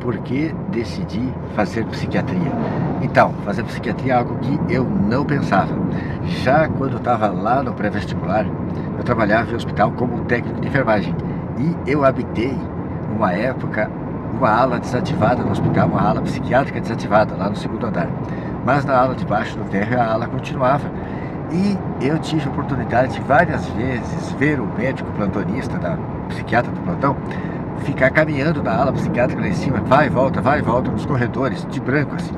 por que decidi fazer psiquiatria. Então, fazer psiquiatria é algo que eu não pensava. Já quando eu estava lá no pré-vestibular, eu trabalhava em hospital como técnico de enfermagem. E eu habitei, uma época, uma ala desativada no hospital, uma ala psiquiátrica desativada, lá no segundo andar. Mas na ala de baixo do térreo, a ala continuava. E eu tive a oportunidade de várias vezes ver o médico plantonista, da psiquiatra do plantão, ficar caminhando na ala psiquiátrica lá em cima, vai e volta nos corredores, de branco assim.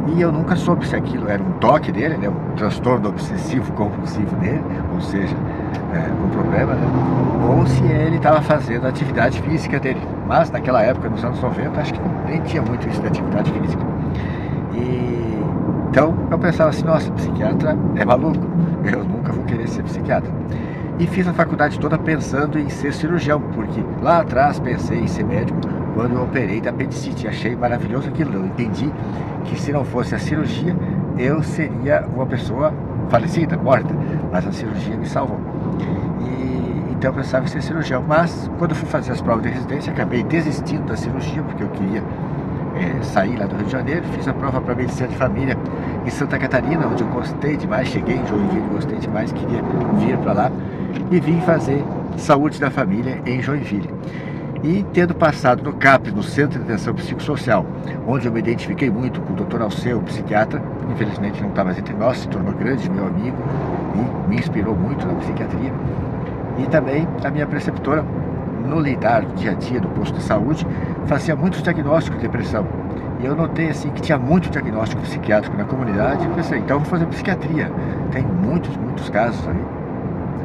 E eu nunca soube se aquilo era um toque dele, né, um transtorno obsessivo compulsivo dele, ou seja, um problema, né, ou se ele estava fazendo a atividade física dele. Mas naquela época, nos anos 90, acho que nem tinha muito isso de atividade física. Então eu pensava assim, nossa, psiquiatra é maluco, eu nunca vou querer ser psiquiatra. E fiz a faculdade toda pensando em ser cirurgião, porque lá atrás pensei em ser médico quando eu operei da apendicite. Achei maravilhoso aquilo, eu entendi que se não fosse a cirurgia, eu seria uma pessoa falecida, morta, mas a cirurgia me salvou. Então eu pensava em ser cirurgião, mas quando eu fui fazer as provas de residência, acabei desistindo da cirurgia, porque eu queria saí lá do Rio de Janeiro, fiz a prova para medicina de família em Santa Catarina, onde eu gostei demais, cheguei em Joinville, gostei demais, queria vir para lá e vim fazer saúde da família em Joinville. E tendo passado no CAPS, no Centro de Atenção Psicossocial, onde eu me identifiquei muito com o Dr. Alceu, psiquiatra, infelizmente não está mais entre nós, se tornou grande meu amigo e me inspirou muito na psiquiatria, e também a minha preceptora, no lidar do dia a dia do posto de saúde, fazia muitos diagnósticos de depressão. E eu notei assim que tinha muito diagnóstico psiquiátrico na comunidade, e pensei, então vou fazer psiquiatria. Tem muitos casos aí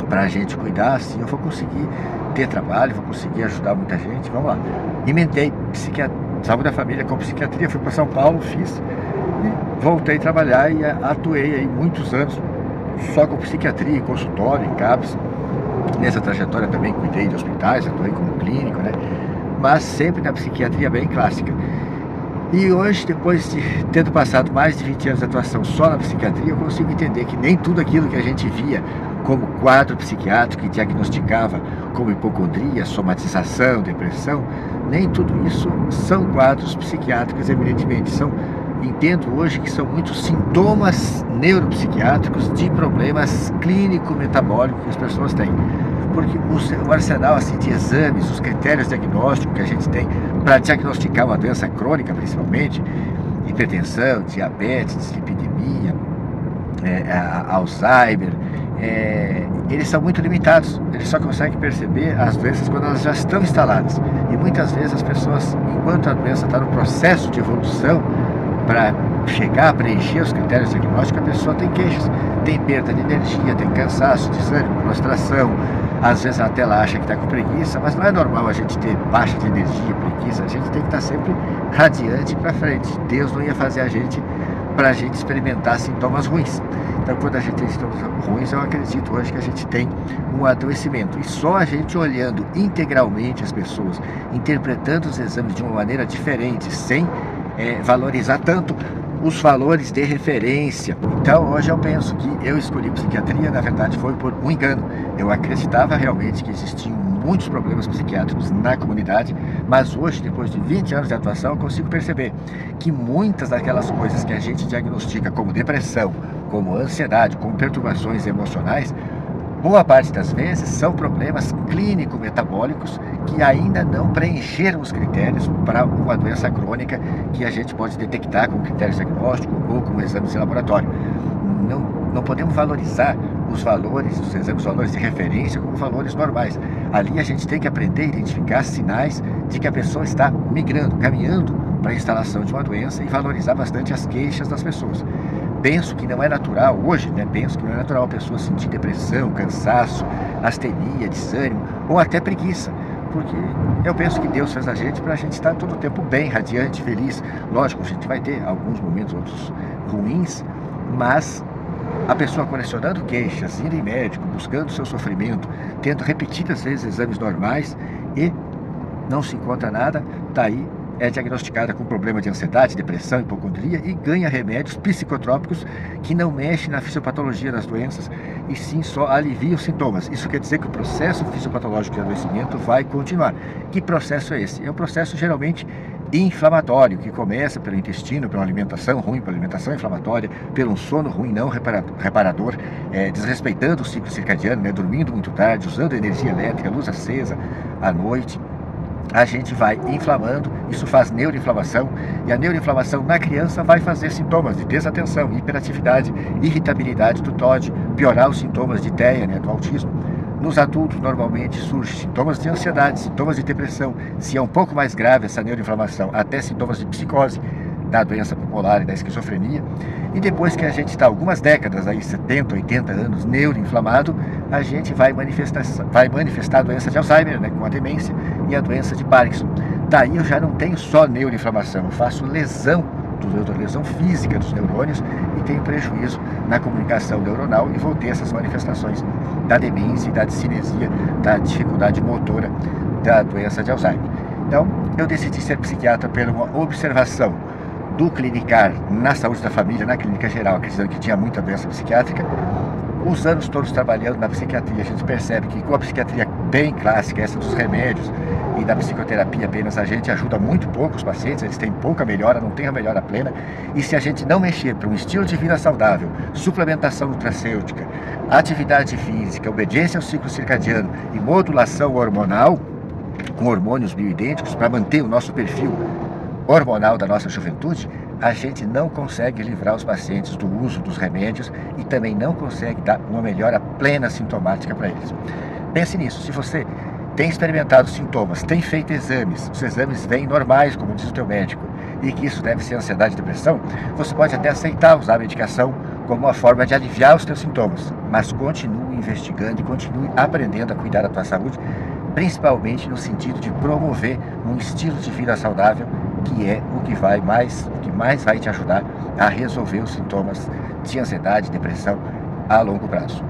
para a gente cuidar, assim eu vou conseguir ter trabalho, vou conseguir ajudar muita gente, vamos lá. Emendei saúde da família com psiquiatria, fui para São Paulo, fiz, e voltei a trabalhar e atuei aí muitos anos só com psiquiatria, em consultório, em CAPS. Nessa trajetória também cuidei de hospitais, atuei como clínico, né? Mas sempre na psiquiatria bem clássica. E hoje, depois de tendo passado mais de 20 anos de atuação só na psiquiatria, eu consigo entender que nem tudo aquilo que a gente via como quadro psiquiátrico e diagnosticava como hipocondria, somatização, depressão, nem tudo isso são quadros psiquiátricos eminentemente. Entendo hoje que são muitos sintomas neuropsiquiátricos de problemas clínico-metabólicos que as pessoas têm. Porque o arsenal assim, de exames, os critérios diagnósticos que a gente tem para diagnosticar uma doença crônica, principalmente, hipertensão, diabetes, dislipidemia, Alzheimer, eles são muito limitados. Eles só conseguem perceber as doenças quando elas já estão instaladas. E muitas vezes as pessoas, enquanto a doença está no processo de evolução, para chegar a preencher os critérios diagnósticos, a pessoa tem queixas, tem perda de energia, tem cansaço, desânimo, prostração, às vezes até ela acha que está com preguiça, mas não é normal a gente ter baixa de energia, preguiça, a gente tem que estar sempre radiante para frente. Deus não ia fazer a gente para a gente experimentar sintomas ruins. Então quando a gente tem sintomas ruins, eu acredito hoje que a gente tem um adoecimento. E só a gente olhando integralmente as pessoas, interpretando os exames de uma maneira diferente, sem valorizar tanto os valores de referência. Então hoje eu penso que eu escolhi psiquiatria, na verdade foi por um engano. Eu acreditava realmente que existiam muitos problemas psiquiátricos na comunidade, mas hoje, depois de 20 anos de atuação, eu consigo perceber que muitas daquelas coisas que a gente diagnostica como depressão, como ansiedade, como perturbações emocionais, boa parte das vezes são problemas clínico-metabólicos que ainda não preencheram os critérios para uma doença crônica que a gente pode detectar com critérios diagnósticos ou com exames de laboratório. Não podemos valorizar os valores dos exames, os valores de referência como valores normais. Ali a gente tem que aprender a identificar sinais de que a pessoa está migrando, caminhando para a instalação de uma doença e valorizar bastante as queixas das pessoas. Penso que não é natural, hoje, penso que não é natural a pessoa sentir depressão, cansaço, astenia, desânimo ou até preguiça. Porque eu penso que Deus fez a gente para a gente estar todo o tempo bem, radiante, feliz. Lógico, a gente vai ter alguns momentos, outros ruins, mas a pessoa colecionando queixas, indo em médico, buscando seu sofrimento, tendo repetidas vezes exames normais e não se encontra nada, daí é diagnosticada com problema de ansiedade, depressão, hipocondria e ganha remédios psicotrópicos que não mexem na fisiopatologia das doenças e sim só aliviam os sintomas. Isso quer dizer que o processo fisiopatológico de adoecimento vai continuar. Que processo é esse? É um processo geralmente inflamatório, que começa pelo intestino, pela alimentação ruim, pela alimentação inflamatória, pelo sono ruim, não reparador, desrespeitando o ciclo circadiano, né, dormindo muito tarde, usando energia elétrica, luz acesa à noite. A gente vai inflamando, isso faz neuroinflamação, e a neuroinflamação na criança vai fazer sintomas de desatenção, hiperatividade, irritabilidade do TOD, piorar os sintomas de TEA, né, do autismo. Nos adultos, normalmente, surgem sintomas de ansiedade, sintomas de depressão, se é um pouco mais grave essa neuroinflamação, até sintomas de psicose, da doença bipolar e da esquizofrenia. E depois que a gente está algumas décadas, aí 70, 80 anos, neuroinflamado, a gente vai manifestar a doença de Alzheimer, né, com a demência, e a doença de Parkinson. Daí eu já não tenho só neuroinflamação, eu faço lesão física dos neurônios e tenho prejuízo na comunicação neuronal e vou ter essas manifestações da demência, da discinesia, da dificuldade motora da doença de Alzheimer. Então, eu decidi ser psiquiatra pela uma observação do clinicar na saúde da família, na clínica geral, acreditando que tinha muita doença psiquiátrica. Os anos todos trabalhando na psiquiatria, a gente percebe que com a psiquiatria bem clássica, essa dos remédios e da psicoterapia apenas, a gente ajuda muito pouco os pacientes, eles têm pouca melhora, não tem a melhora plena, e se a gente não mexer para um estilo de vida saudável, suplementação nutracêutica, atividade física, obediência ao ciclo circadiano e modulação hormonal, com hormônios bioidênticos, para manter o nosso perfil hormonal da nossa juventude, a gente não consegue livrar os pacientes do uso dos remédios e também não consegue dar uma melhora plena sintomática para eles. Pense nisso, se você tem experimentado sintomas, tem feito exames, os exames vêm normais, como diz o teu médico, e que isso deve ser ansiedade e depressão, você pode até aceitar usar a medicação como uma forma de aliviar os teus sintomas, mas continue investigando e continue aprendendo a cuidar da tua saúde, principalmente no sentido de promover um estilo de vida saudável, que é o que mais vai te ajudar a resolver os sintomas de ansiedade e depressão a longo prazo.